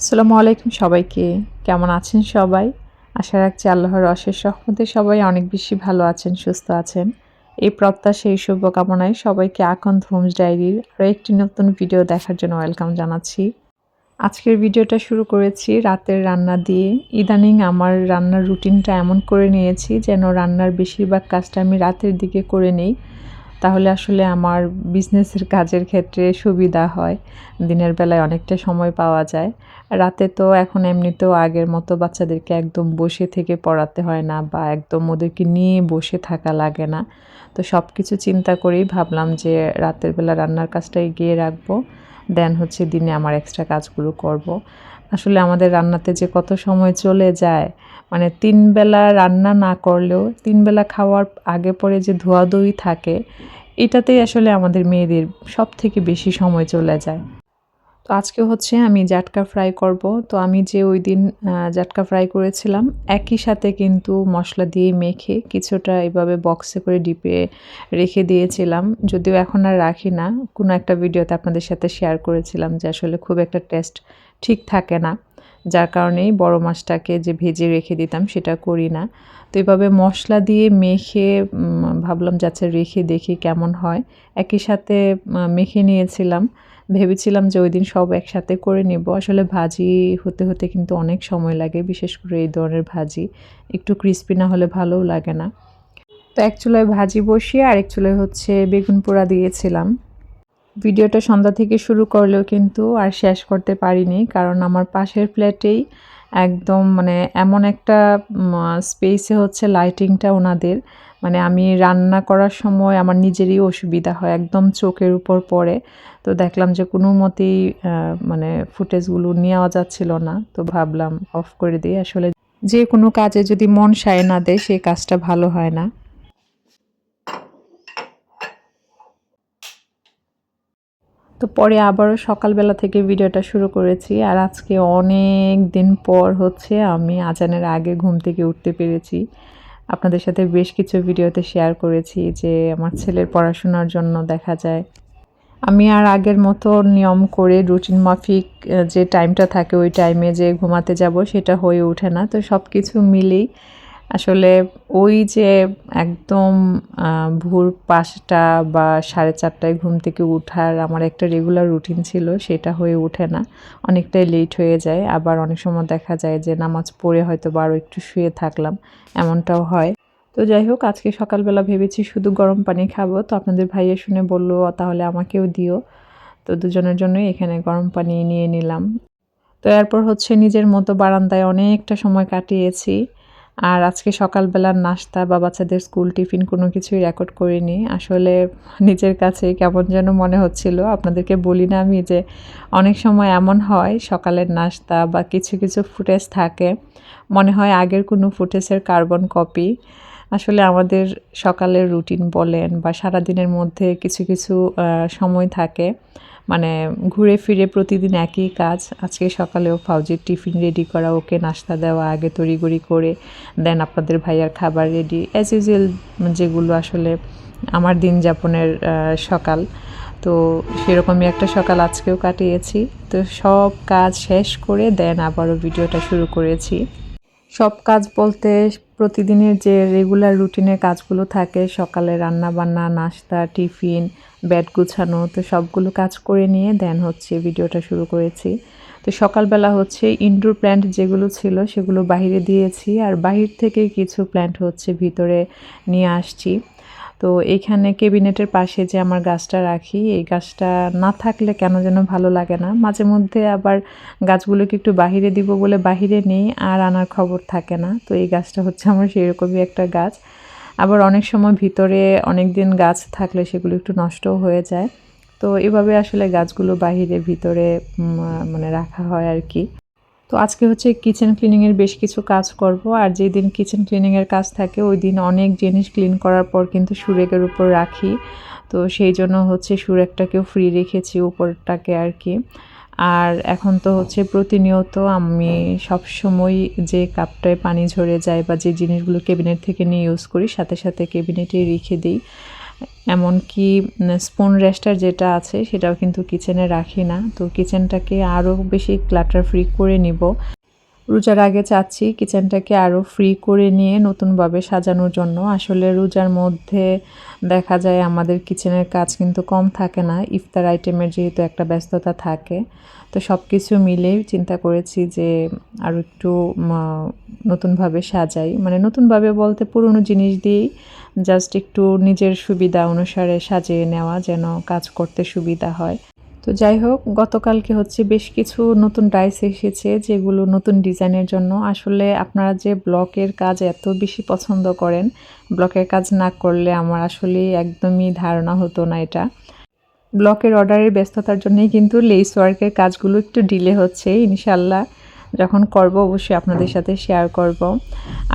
আসসালামু আলাইকুম সবাইকে। কেমন আছেন সবাই? আশা রাখছি আল্লাহর অশেষ রহমতে সবাই অনেক বেশি ভালো আছেন, সুস্থ আছেন। এই প্রত্যাশা এই শুভকামনায় সবাইকে আকন্দ হোমস ডায়েরির আরও একটি নতুন ভিডিও দেখার জন্য ওয়েলকাম জানাচ্ছি। আজকের ভিডিওটা শুরু করেছি রাতের রান্না দিয়ে। ইদানিং আমার রান্নার রুটিনটা এমন করে নিয়েছি যেন রান্নার বেশিরভাগ কাজটা আমি রাতের দিকে করে নেই। তাহলে আসলে আমার বিজনেসের কাজের ক্ষেত্রে সুবিধা হয়। দিনের বেলায় অনেকটা সময় পাওয়া যায়। রাতে তো এখন এমনিতেও আগের মতো বাচ্চাদেরকে একদম বসে থেকে পড়াতে হয় না বা একদম ওদেরকে নিয়ে বসে থাকা লাগে না। তো সবকিছু চিন্তা করেই ভাবলাম যে রাতের বেলা রান্নার কাজটা এগিয়ে রাখবো। দেন হচ্ছে দিনে আমার এক্সট্রা কাজগুলো করব। আসলে আমাদের রান্নাতে যে কত সময় চলে যায়, মানে ৩ বেলা রান্না না করলেও ৩ বেলা খাওয়ার আগে পরে যে ধোয়াধুয়ি থাকে, এটাতেই আসলে আমাদের মেয়েদের সবথেকে বেশি সময় চলে যায়। তো আজকে হচ্ছে আমি জাটকা ফ্রাই করব। তো আমি যে ওইদিন জাটকা ফ্রাই করেছিলাম, একই সাথে কিন্তু মসলা দিয়ে মেখে কিছুটা এভাবে বক্সে করে ডিপে রেখে দিয়েছিলাম। যদিও এখন আর রাখি না। কোনো একটা ভিডিওতে আপনাদের সাথে শেয়ার করেছিলাম যে আসলে খুব একটা টেস্ট ঠিক থাকে না। যার কারণেই বড় মাছটাকে যে ভেজে রেখে দিতাম সেটা করি না। তো এভাবে মসলা দিয়ে মেখে ভাবলাম যে আচ্ছা রেখে দেখি কেমন হয়। একই সাথে মেখে নিয়েছিলাম। ভেবেছিলাম যে ওইদিন সব একসাথে করে নেব। আসলে ভাজি হতে, হতে কিন্তু অনেক সময় লাগে। বিশেষ করে এই ধরনের ভাজি। একটু ক্রিস্পি না হলে ভালোও লাগে না। তো এক চুলায় ভাজি বসিয়ে আরেক চুলায় হচ্ছে বেগুন পোড়া দিয়েছিলাম। ভিডিওটা সন্ধ্যা থেকে শুরু করলেও কিন্তু আর শেষ করতে পারিনি। কারণ আমার পাশের ফ্ল্যাটেই একদম মানে এমন একটা স্পেসে হচ্ছে লাইটিংটা ওনাদের। মানে আমি রান্না করার সময় আমার নিজেরই অসুবিধা হয়। একদম চোখের উপর পড়ে। তো দেখলাম যে কোনো মতেই মানে ফুটেজগুলো নেওয়া যাচ্ছিল না। তো ভাবলাম অফ করে দিই। আসলে যে কোনো কাজে যদি মন সায় না দেয় সেই কাজটা ভালো হয় না। তো পরে আবারও সকালবেলা থেকে ভিডিওটা শুরু করেছি। আর আজকে অনেক দিন পর হচ্ছে আমি আজানের আগে ঘুম থেকে উঠতে পেরেছি। আপনাদের সাথে বেশ কিছু ভিডিওতে শেয়ার করেছি যে আমার ছেলের পড়াশোনার জন্য দেখা যায় আমি আর আগের মতো নিয়ম করে রুটিন মাফিক যে টাইমটা থাকে ওই টাইমে যে ঘুমাতে যাব সেটা হয়ে ওঠে না। তো সবকিছু মিলেই আসলে ওই যে একদম ভোর ৫টা বা ৪:৩০টায় ঘুম থেকে উঠার আমার একটা রেগুলার রুটিন ছিল সেটা হয়ে ওঠে না। অনেকটাই লেট হয়ে যায়। আবার অনেক সময় দেখা যায় যে নামাজ পড়ে হয়তোবা আরও একটু শুয়ে থাকলাম, এমনটাও হয়। তো যাই হোক আজকে সকালবেলা ভেবেছি শুধু গরম পানি খাবো। তো আপনাদের ভাইয়া শুনে বলল, "তাহলে আমাকেও দিও।" তো দুজনের জন্যই এখানে গরম পানি নিয়ে নিলাম। তো এরপর হচ্ছে নিজের মতো বারান্দায় অনেকটা সময় কাটিয়েছি। আর আজকে সকালবেলার নাস্তা বা বাচ্চাদের স্কুল টিফিন কোনো কিছুই রেকর্ড করিনি। আসলে নিজের কাছেই কেমন যেন মনে হচ্ছিল। আপনাদেরকে বলি না আমি যে অনেক সময় এমন হয় সকালের নাস্তা বা কিছু, কিছু ফুটেজ থাকে। মনে হয় আগের কোনো ফুটেজের কার্বন কপি। আসলে আমাদের সকালের রুটিন বলেন বা সারাদিনের মধ্যে কিছু, কিছু সময় থাকে মানে ঘুরে ফিরে প্রতিদিন একই কাজ। আজকে সকালেও ফাউজির টিফিন রেডি করা, ওকে নাস্তা দেওয়া, আগে তড়িঘড়ি করে দেন আপনাদের ভাইয়ার খাবার রেডি অ্যাজ ইউজুয়াল যেগুলো আসলে আমার দিন যাপনের সকাল। তো সেরকমই একটা সকাল আজকেও কাটিয়েছি। তো সব কাজ শেষ করে দেন আবারও ভিডিওটা শুরু করেছি। সব কাজ বলতে প্রতিদিনের যে রেগুলার রুটিনের কাজগুলো থাকে সকালে রান্না-বান্না, নাস্তা, টিফিন, বেড গুছানো তো সবগুলো কাজ করে নিয়ে দেন হচ্ছে ভিডিওটা শুরু করেছি। তো সকালবেলা হচ্ছে ইনডোর প্ল্যান্ট যেগুলো ছিল সেগুলো বাহিরে দিয়েছি আর বাহির থেকে কিছু প্ল্যান্ট হচ্ছে ভিতরে নিয়ে আসছি। তো এইখানে কেবিনেটের পাশে যে আমার গাছটা রাখি এই গাছটা না থাকলে কেন যেন ভালো লাগে না। মাঝে মধ্যে আবার গাছগুলোকে একটু বাহিরে দিব বলে বাহিরে নেই আর আনার খবর থাকে না। তো এই গাছটা হচ্ছে আমার সেরকমই একটা গাছ। আবার অনেক সময় ভিতরে অনেকদিন গাছ থাকলে সেগুলো একটু নষ্টও হয়ে যায়। তো এভাবে আসলে গাছগুলো বাহিরে ভিতরে মানে রাখা হয় আর কি। তো আজকে হচ্ছে কিচেন ক্লিনিংয়ের বেশ কিছু কাজ করব আর যেদিন কিচেন ক্লিনিংয়ের কাজ থাকে ওই দিন অনেক জিনিস ক্লিন করার পর কিন্তু সুরেকের উপর রাখি। তো সেই জন্য হচ্ছে সুরেকটাকেও ফ্রি রেখেছি উপরটাকে আর কি। আর এখন তো হচ্ছে প্রতিনিয়ত আমি সবসময় যে কাপটায় পানি ঝরে যায় বা যে জিনিসগুলো ক্যাবিনেট থেকে নিয়ে ইউজ করি সাথে সাথে ক্যাবিনেটেই রেখে দিই। এমনকি স্পুন রেস্টার যেটা আছে সেটাও কিন্তু কিচেনে রাখি না। তো কিচেনটাকে আরও বেশি ক্লাটার ফ্রি করে নিব। রোজার আগে চাচ্ছি কিচেনটাকে আরও ফ্রি করে নিয়ে নতুনভাবে সাজানোর জন্য। আসলে রোজার মধ্যে দেখা যায় আমাদের কিচেনের কাজ কিন্তু কম থাকে না, ইফতার আইটেমের যেহেতু একটা ব্যস্ততা থাকে। তো সব কিছু মিলেই চিন্তা করেছি যে আরও একটু নতুনভাবে সাজাই, মানে নতুনভাবে বলতে পুরনো জিনিস দিয়েই জাস্ট একটু নিজের সুবিধা অনুসারে সাজিয়ে নেওয়া, যেন কাজ করতে সুবিধা হয়। তো যাই হোক, গতকালকে হচ্ছে বেশ কিছু নতুন ডাইস এসেছে যেগুলো নতুন ডিজাইনের জন্য। আসলে আপনারা যে ব্লকের কাজ এত বেশি পছন্দ করেন, ব্লকের কাজ না করলে আমার আসলে একদমই ধারণা হতো না এটা। ব্লকের অর্ডারের ব্যস্ততার জন্যই কিন্তু লেস ওয়ার্কের কাজগুলো একটু ডিলে হচ্ছে। ইনশাল্লাহ যখন করব অবশ্যই আপনাদের সাথে শেয়ার করব।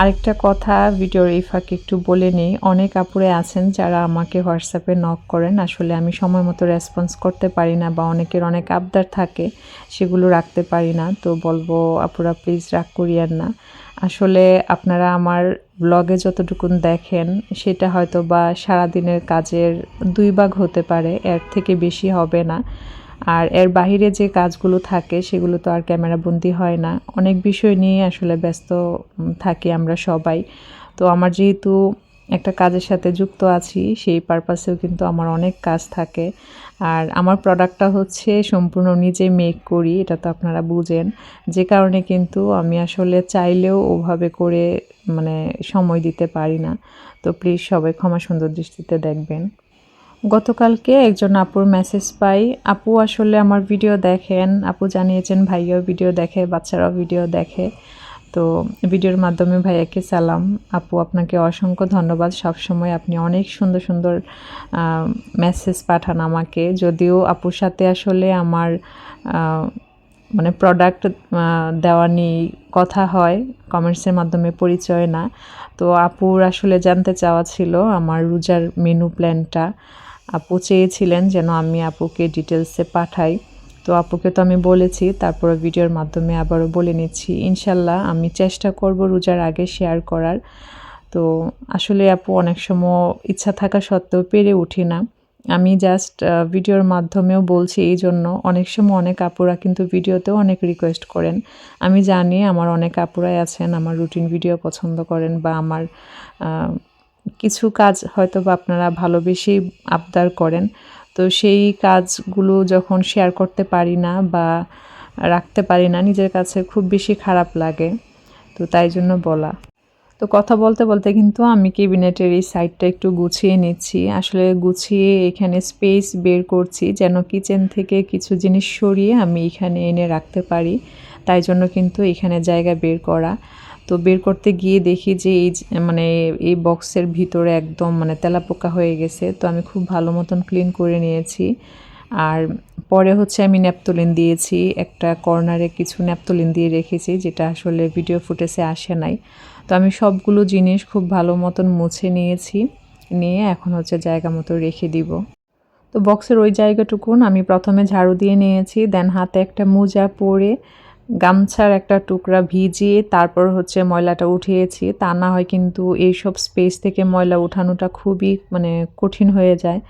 আরেকটা কথা ভিডিওর এই ফাঁকে একটু বলে নিই, অনেক আপুরে আছেন যারা আমাকে হোয়াটসঅ্যাপে নক করেন, আসলে আমি সময় মতো রেসপন্স করতে পারি না বা অনেকের অনেক আবদার থাকে, সেগুলো রাখতে পারি না। তো বলবো আপুরা প্লিজ রাগ করিয়েন না। আসলে আপনারা আমার ব্লগে যতটুকুন দেখেন সেটা হয়তো বা সারাদিনের কাজের 2 ভাগ হতে পারে, এর থেকে বেশি হবে না। আর এর বাহিরে যে কাজগুলো থাকে সেগুলো তো আর ক্যামেরাবন্দি হয় না। অনেক বিষয় নিয়ে আসলে ব্যস্ত থাকি আমরা সবাই। তো আমার যেহেতু একটা কাজের সাথে যুক্ত আছি, সেই পারপাসেও কিন্তু আমার অনেক কাজ থাকে। আর আমার প্রোডাক্টটা হচ্ছে সম্পূর্ণ নিজে মেক করি, এটা তো আপনারা বুঝেন। যে কারণে কিন্তু আমি আসলে চাইলেও ওভাবে করে মানে সময় দিতে পারি না। তো প্লিজ সবাই ক্ষমা সুন্দর দৃষ্টিতে দেখবেন। গতকালকে একজন আপুর মেসেজ পাই। আপু আসলে আমার ভিডিও দেখেন, আপু জানিয়েছেন ভাইয়াও ভিডিও দেখে, বাচ্চারাও ভিডিও দেখে। তো ভিডিওর মাধ্যমে ভাইয়াকে সালাম। আপু আপনাকে অসংখ্য ধন্যবাদ, সবসময় আপনি অনেক সুন্দর সুন্দর মেসেজ পাঠান আমাকে। যদিও আপুর সাথে আসলে আমার মানে প্রোডাক্ট দেওয়া নিয়ে কথা হয়, কমেন্টসের মাধ্যমে পরিচয় না। তো আপুর আসলে জানতে চাওয়া ছিল আমার রোজার মেনু প্ল্যানটা। আপু চেয়েছিলেন যেন আমি আপুকে ডিটেলসে পাঠাই। তো আপুকে তো আমি বলেছি, তারপরে ভিডিওর মাধ্যমে আবারও বলে নিচ্ছি। ইনশাল্লাহ আমি চেষ্টা করব রোজার আগে শেয়ার করার। তো আসলে আপু অনেক সময় ইচ্ছা থাকা সত্ত্বেও পেরে উঠি না। আমি জাস্ট ভিডিওর মাধ্যমেও বলছি এই জন্য, অনেক সময় অনেক আপুরা কিন্তু ভিডিওতেও অনেক রিকোয়েস্ট করেন। আমি জানি আমার অনেক আপুরাই আছেন আমার রুটিন ভিডিও পছন্দ করেন, বা আমার কিছু কাজ হয়তো বা আপনারা ভালোবেসেই আবদার করেন। তো সেই কাজগুলো যখন শেয়ার করতে পারি না বা রাখতে পারি না, নিজের কাছে খুব বেশি খারাপ লাগে। তো তাই জন্য বলা। তো কথা বলতে বলতে কিন্তু আমি ক্যাবিনেটের এই সাইডটা একটু গুছিয়ে নিচ্ছি। আসলে গুছিয়ে এখানে স্পেস বের করছি যেন কিচেন থেকে কিছু জিনিস সরিয়ে আমি এখানে এনে রাখতে পারি। তাই জন্য কিন্তু এখানে জায়গা বের করা। তো বের করতে গিয়ে দেখি যে মানে এই বক্সের ভিতরে একদম মানে তেলাপোকা হয়ে গেছে। তো আমি খুব ভালো মতন ক্লিন করে নিয়েছি। আর পরে হচ্ছে আমি ন্যাপথলিন দিয়েছি, একটা কর্নারে কিছু ন্যাপথলিন দিয়ে রেখেছি, যেটা আসলে ভিডিও ফুটেজে আসে নাই। তো আমি সবগুলো জিনিস খুব ভালো মতন মুছে নিয়েছি, নিয়ে এখন হচ্ছে জায়গা মতো রেখে দিব। তো বক্সের ওই জায়গাটুকুন আমি প্রথমে ঝাড়ু দিয়ে নিয়েছি, দেন হাতে একটা মোজা পরে গামছার একটা টুকরা ভিজিয়ে তারপর হচ্ছে ময়লাটা উঠিয়েছি। তা না হয় কিন্তু এইসব স্পেস থেকে ময়লা উঠানোটা খুবই মানে কঠিন হয়ে যায়।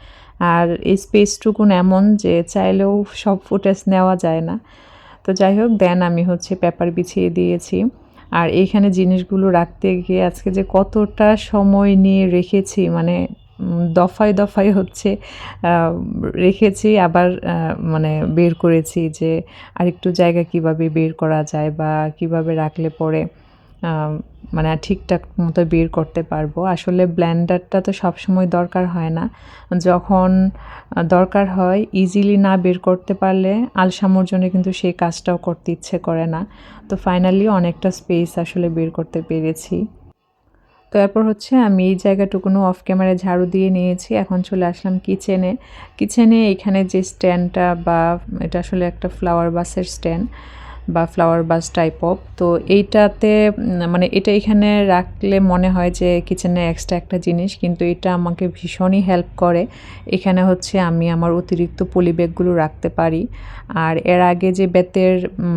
আর এই স্পেসটুকুন এমন যে চাইলেও সব ফুটেজ নেওয়া যায় না। তো যাই হোক, দেন আমি হচ্ছে পেপার বিছিয়ে দিয়েছি। আর এইখানে জিনিসগুলো রাখতে গিয়ে আজকে যে কতটা সময় নিয়ে রেখেছি, মানে দফায় দফায় হচ্ছে রেখেছি, আবার মানে বের করেছি যে আরেকটু জায়গা কিভাবে বের করা যায় বা কিভাবে রাখলে পরে মানে ঠিকঠাক মতো বের করতে পারবো। আসলে ব্লেন্ডারটা তো সবসময় দরকার হয় না, যখন দরকার হয় ইজিলি না বের করতে পারলে আলসামোর জন্য কিন্তু সেই কাজটাও করতে ইচ্ছে করে না। তো ফাইনালি অনেকটা স্পেস আসলে বের করতে পেরেছি। তো এরপর হচ্ছে আমি এই জায়গাটুকুনো অফ ক্যামেরায় ঝাড়ু দিয়ে নিয়েছি। এখন চলে আসলাম কিচেনে। কিচেনে এখানে যে স্ট্যান্ডটা, বা এটা আসলে একটা ফ্লাওয়ার বাসের স্ট্যান্ড বা ফ্লাওয়ার বাস টাইপ অফ। তো এইটাতে মানে এটা এখানে রাখলে মনে হয় যে কিচেনে এক্সট্রা একটা জিনিস, কিন্তু এটা আমাকে ভীষণই হেল্প করে। এখানে হচ্ছে আমি আমার অতিরিক্ত পলি ব্যাগগুলো রাখতে পারি। আর এর আগে যে বেতের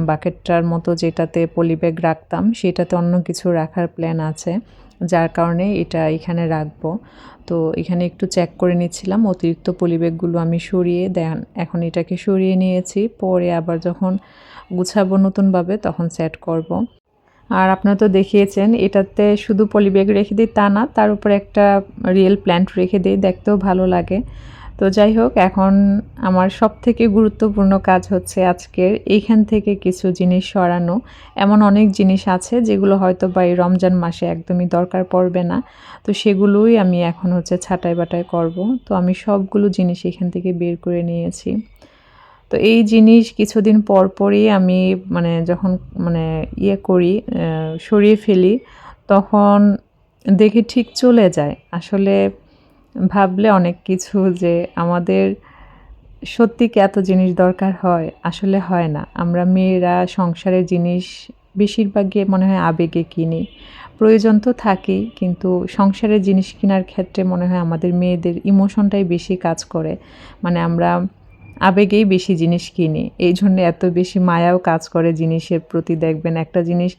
বাকেটটার মতো যেটাতে পলি ব্যাগ রাখতাম, সেটাতে অন্য কিছু রাখার প্ল্যান আছে। যার কারণে এটা এখানে রাখবো। তো এখানে একটু চেক করে নিচ্ছিলাম, অতিরিক্ত পলিব্যাগগুলো আমি সরিয়ে দেন এখন এটাকে সরিয়ে নিয়েছি, পরে আবার যখন গুছাবো নতুনভাবে তখন সেট করব। আর আপনারা তো দেখিয়েছেন এটাতে শুধু পলিব্যাগ রেখে দিই তা না, তার উপরে একটা রিয়েল প্ল্যান্ট রেখে দিই, দেখতেও ভালো লাগে। তো যাই হোক, এখন আমার সবথেকে গুরুত্বপূর্ণ কাজ হচ্ছে আজকের এইখান থেকে কিছু জিনিস সরানো। এমন অনেক জিনিস আছে যেগুলো হয়তো বা এই রমজান মাসে একদমই দরকার পড়বে না, তো সেগুলোই আমি এখন হচ্ছে ছাঁটাই বাটাই করব। তো আমি সবগুলো জিনিস এখান থেকে বের করে নিয়েছি। তো এই জিনিস কিছুদিন পর পরই আমি মানে যখন মানে ইয়ে করি, সরিয়ে ফেলি, তখন দেখি ঠিক চলে যায়। আসলে ভাবলে অনেক কিছু যে আমাদের সত্যি কি এত জিনিস দরকার হয়? আসলে হয় না। আমরা মেয়েরা সংসারের জিনিস বেশিরভাগই মনে হয় আবেগে কিনি। প্রয়োজন তো থাকেই, কিন্তু সংসারের জিনিস কেনার ক্ষেত্রে মনে হয় আমাদের মেয়েদের ইমোশনটাই বেশি কাজ করে। মানে আমরা আবেগেই বেশি জিনিস কিনি। এইজন্য এত বেশি মায়াও কাজ করে জিনিসের প্রতি। দেখবেন একটা জিনিস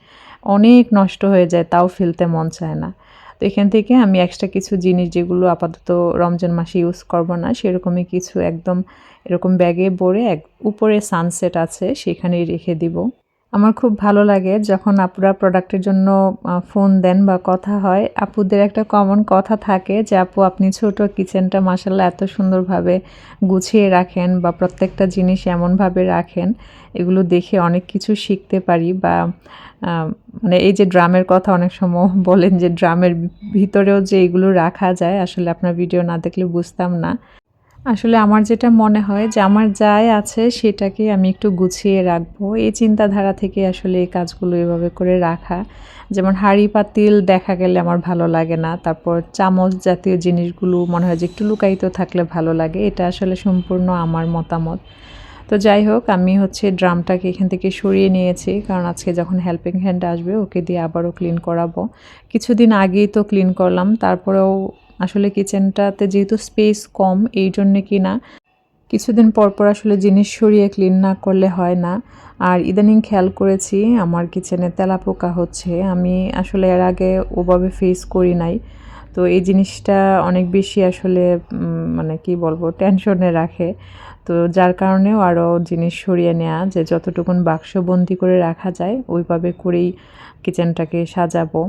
অনেক নষ্ট হয়ে যায় তাও ফেলতে মন চায় না। তো এখান থেকে আমি এক্সট্রা কিছু জিনিস যেগুলো আপাতত রমজান মাসে ইউজ করব না, সেরকমই কিছু একদম এরকম ব্যাগে ভরে উপরে সানসেট আছে সেখানেই রেখে দিব। আমার খুব ভালো লাগে যখন আপুরা প্রোডাক্টের জন্য ফোন দেন বা কথা হয়, আপুদের একটা কমন কথা থাকে যে আপু আপনি ছোট কিচেনটা মাশাআল্লাহ এত সুন্দরভাবে গুছিয়ে রাখেন বা প্রত্যেকটা জিনিস এমনভাবে রাখেন, এগুলো দেখে অনেক কিছু শিখতে পারি। বা মানে এই যে ড্রামের কথা অনেক সময় বলেন যে ড্রামের ভিতরেও যে এগুলো রাখা যায়, আসলে আপনার ভিডিও না দেখলে বুঝতাম না। আসলে আমার যেটা মনে হয় যে আমার যাই আছে সেটাকে আমি একটু গুছিয়ে রাখবো, এই চিন্তাধারা থেকে আসলে এই কাজগুলো এভাবে করে রাখা। যেমন হাঁড়ি পাতিল দেখা গেলে আমার ভালো লাগে না, তারপর চামচ জাতীয় জিনিসগুলো মনে হয় যে একটু লুকায়িত থাকলে ভালো লাগে। এটা আসলে সম্পূর্ণ আমার মতামত। তো যাই হোক, আমি হচ্ছে ড্রামটাকে এখান থেকে সরিয়ে নিয়েছি, কারণ আজকে যখন হেল্পিং হ্যান্ড আসবে ওকে দিয়ে আবারও ক্লিন করাবো। কিছুদিন আগেই তো ক্লিন করলাম, তারপরেও আসলে কিচেনটাতে যেহেতু স্পেস কম এই জন্যে কিনা কিছুদিন পর পর আসলে জিনিস সরিয়ে ক্লিন না করলে হয় না। আর ইদানিং খেয়াল করেছি আমার কিচেনে তেলাপোকা হচ্ছে, আমি আসলে এর আগে ওভাবে ফেস করি নাই। তো এই জিনিসটা অনেক বেশি আসলে মানে কি বলবো টেনশনে রাখে। তো যার কারণেও আরও জিনিস সরিয়ে নেওয়া, যে যতটুকুন বাক্সবন্দি করে রাখা যায় ওইভাবে করেই কিচেনটাকে সাজাবো।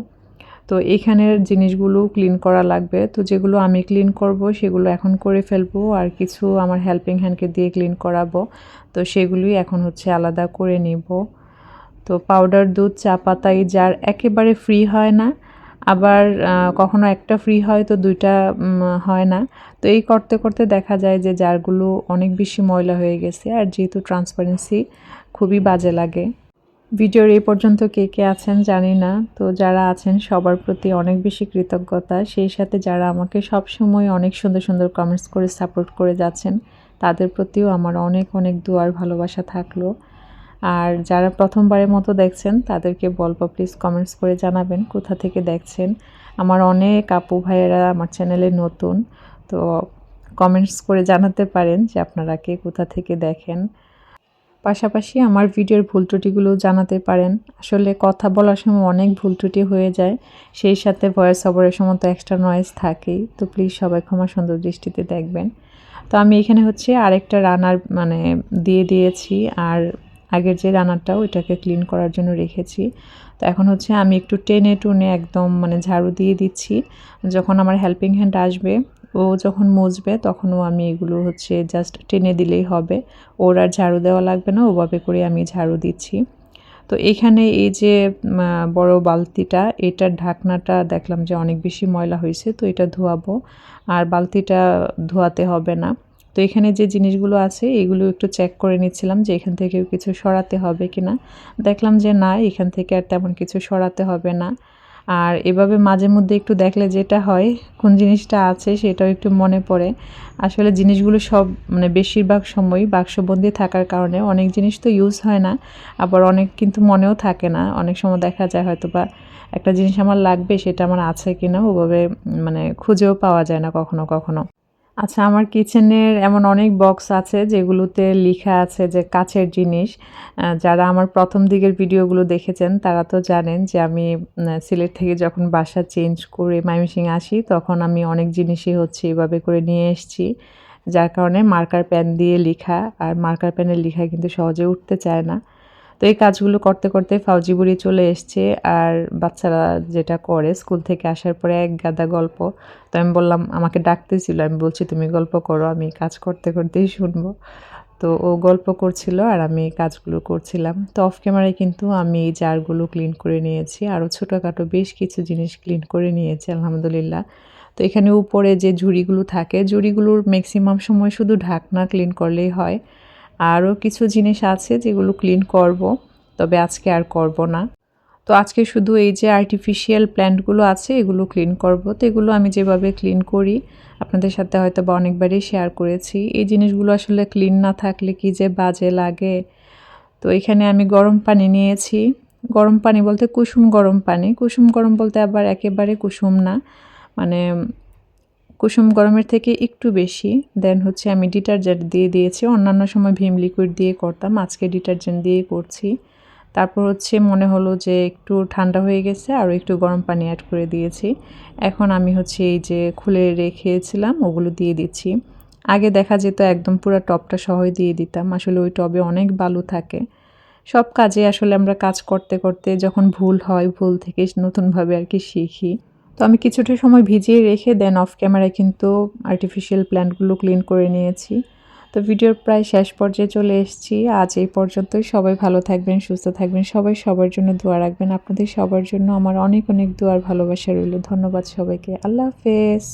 তো এইখানের জিনিসগুলো ক্লিন করা লাগবে। তো যেগুলো আমি ক্লিন করব সেগুলো এখন করে ফেলবো, আর কিছু আমার হেল্পিং হ্যান্ডকে দিয়ে ক্লিন করাবো। তো সেগুলোই এখন হচ্ছে আলাদা করে নিব। তো পাউডার দুধ, চা পাতা এই জার একেবারে ফ্রি হয় না, আবার কখনো একটা ফ্রি হয় তো দুইটা হয় না। তো এই করতে করতে দেখা যায় যে জারগুলো অনেক বেশি ময়লা হয়ে গেছে, আর যেহেতু ট্রান্সপারেন্সি খুবই বাজে লাগে। ভিডিওর এই পর্যন্ত কে কে আছেন জানি না, তো যারা আছেন সবার প্রতি অনেক বেশি কৃতজ্ঞতা। সেই সাথে যারা আমাকে সবসময় অনেক সুন্দর সুন্দর কমেন্টস করে সাপোর্ট করে যাচ্ছেন, তাদের প্রতিও আমার অনেক অনেক দোয়ার ভালোবাসা থাকলো। আর যারা প্রথমবারের মতো দেখছেন তাদেরকে বলবো প্লিজ কমেন্টস করে জানাবেন কোথা থেকে দেখছেন। আমার অনেক আপু ভাইয়েরা আমার চ্যানেলে নতুন, তো কমেন্টস করে জানাতে পারেন যে আপনারা কে কোথা থেকে দেখেন। পাশাপাশি আমার ভিডিওর ভুল ত্রুটিগুলো জানাতে পারেন। আসলে কথা বলার সময় অনেক ভুল ত্রুটি হয়ে যায়, সেই সাথে ভয়েস ওভারের সময় তো এক্সট্রা নয়েজ থাকেই। তো প্লিজ সবাই ক্ষমা সুন্দর দৃষ্টিতে দেখবেন। তো আমি এখানে হচ্ছে আরেকটা রানার মানে দিয়ে দিয়েছি, আর আগের যে রানারটা ওইটাকে ক্লিন করার জন্য রেখেছি। তো এখন হচ্ছে আমি একটু টেনে টুনে একদম মানে ঝাড়ু দিয়ে দিচ্ছি। যখন আমার হেল্পিং হ্যান্ড আসবে ও যখন মুছবে তখনও আমি এগুলো হচ্ছে জাস্ট টেনে দিলেই হবে, ওর আর ঝাড়ু দেওয়া লাগবে না, ওভাবে করে আমি ঝাড়ু দিচ্ছি। তো এখানে এই যে বড় বালতিটা, এটার ঢাকনাটা দেখলাম যে অনেক বেশি ময়লা হয়েছে, তো এটা ধোয়াবো, আর বালতিটা ধোয়াতে হবে না। তো এখানে যে জিনিসগুলো আছে এগুলো একটু চেক করে নিচ্ছিলাম যে এখান থেকে কিছু সরাতে হবে কিনা। দেখলাম যে না, এখান থেকে আর তেমন কিছু সরাতে হবে না। আর এভাবে মাঝে মধ্যে একটু দেখলে যেটা হয় কোন জিনিসটা আছে সেটাও একটু মনে পড়ে। আসলে জিনিসগুলো সব মানে বেশিরভাগ সময় বাক্সবন্দি থাকার কারণে অনেক জিনিস তো ইউজ হয় না, আবার অনেক কিন্তু মনেও থাকে না। অনেক সময় দেখা যায় হয়তো বা একটা জিনিস আমার লাগবে, সেটা আমার আছে কিনা ওভাবে মানে খুঁজেও পাওয়া যায় না কখনো কখনো। আচ্ছা, আমার কিচেনের এমন অনেক বক্স আছে যেগুলোতে লিখা আছে যে কাচের জিনিস। যারা আমার ১ম দিকের ভিডিওগুলো দেখেছেন তারা তো জানেন যে আমি সিলেট থেকে যখন বাসা চেঞ্জ করে ময়মনসিংহে আসি তখন আমি অনেক জিনিসই হচ্ছে এভাবে করে নিয়ে এসেছি। যার কারণে মার্কার পেন দিয়ে লিখা, আর মার্কার পেনের লিখা কিন্তু সহজে উঠতে চায় না। তো এই কাজগুলো করতে, করতে ফাউজি বুড়ি চলে এসছে। আর বাচ্চারা যেটা করে স্কুল থেকে আসার পরে এক গাদা গল্প। তো আমি বললাম, আমাকে ডাকতেছিল। আমি বলছি, "তুমি গল্প করো, আমি কাজ করতে, করতেই শুনবো।" তো ও গল্প করছিল আর আমি এই কাজগুলো করছিলাম। তো অফ ক্যামেরায় কিন্তু আমি এই জারগুলো ক্লিন করে নিয়েছি। আরও ছোটখাটো বেশ কিছু জিনিস ক্লিন করে নিয়েছি আলহামদুলিল্লাহ। তো এখানে উপরে যে ঝুড়িগুলো থাকে, ঝুড়িগুলোর মেক্সিমাম সময় শুধু ঢাকনা ক্লিন করলেই হয়। আরও কিছু জিনিস আছে যেগুলো ক্লিন করব, তবে আজকে আর করব না। তো আজকে শুধু এই যে আর্টিফিশিয়াল প্ল্যান্টগুলো আছে এগুলো ক্লিন করব। তো এগুলো আমি যেভাবে ক্লিন করি আপনাদের সাথে হয়তোবা অনেকবারই শেয়ার করেছি। এই জিনিসগুলো আসলে ক্লিন না থাকলে কি যে বাজে লাগে। তো এখানে আমি গরম পানি নিয়েছি। গরম পানি বলতে কুসুম গরম পানি। কুসুম গরম বলতে আবার একেবারে কুসুম না। মানে কুসুম গরমের থেকে একটু বেশি। দেন হচ্ছে আমি ডিটারজেন্ট দিয়ে দিয়েছি। অন্যান্য সময় ভিম লিকুইড দিয়ে করতাম, আজকে ডিটারজেন্ট দিয়েই করছি। তারপর হচ্ছে মনে হলো যে একটু ঠান্ডা হয়ে গেছে, আরও একটু গরম পানি অ্যাড করে দিয়েছি। এখন আমি হচ্ছে এই যে খুলে রেখেছিলাম ওগুলো দিয়ে দিচ্ছি। আগে দেখা যেত একদম পুরা টবটা সহই দিয়ে দিতাম। আসলে ওই টবে অনেক বালু থাকে। সব কাজে আসলে আমরা কাজ করতে, করতে যখন ভুল হয়, ভুল থেকে নতুনভাবে আর কি শিখি। তো আমি কিছুটা সময় ভিজিয়ে রেখে দেন অফ ক্যামেরায় কিন্তু আর্টিফিশিয়াল প্ল্যান্টগুলো ক্লিন করে নিয়েছি। তো ভিডিওর প্রায় শেষ পর্যায়ে চলে এসেছি। আজ এই পর্যন্তই। সবাই ভালো থাকবেন, সুস্থ থাকবেন। সবাই সবার জন্য দোয়া রাখবেন। আপনাদের সবার জন্য আমার অনেক, অনেক দোয়ার ভালোবাসা রইল। ধন্যবাদ সবাইকে। আল্লাহ হাফেজ।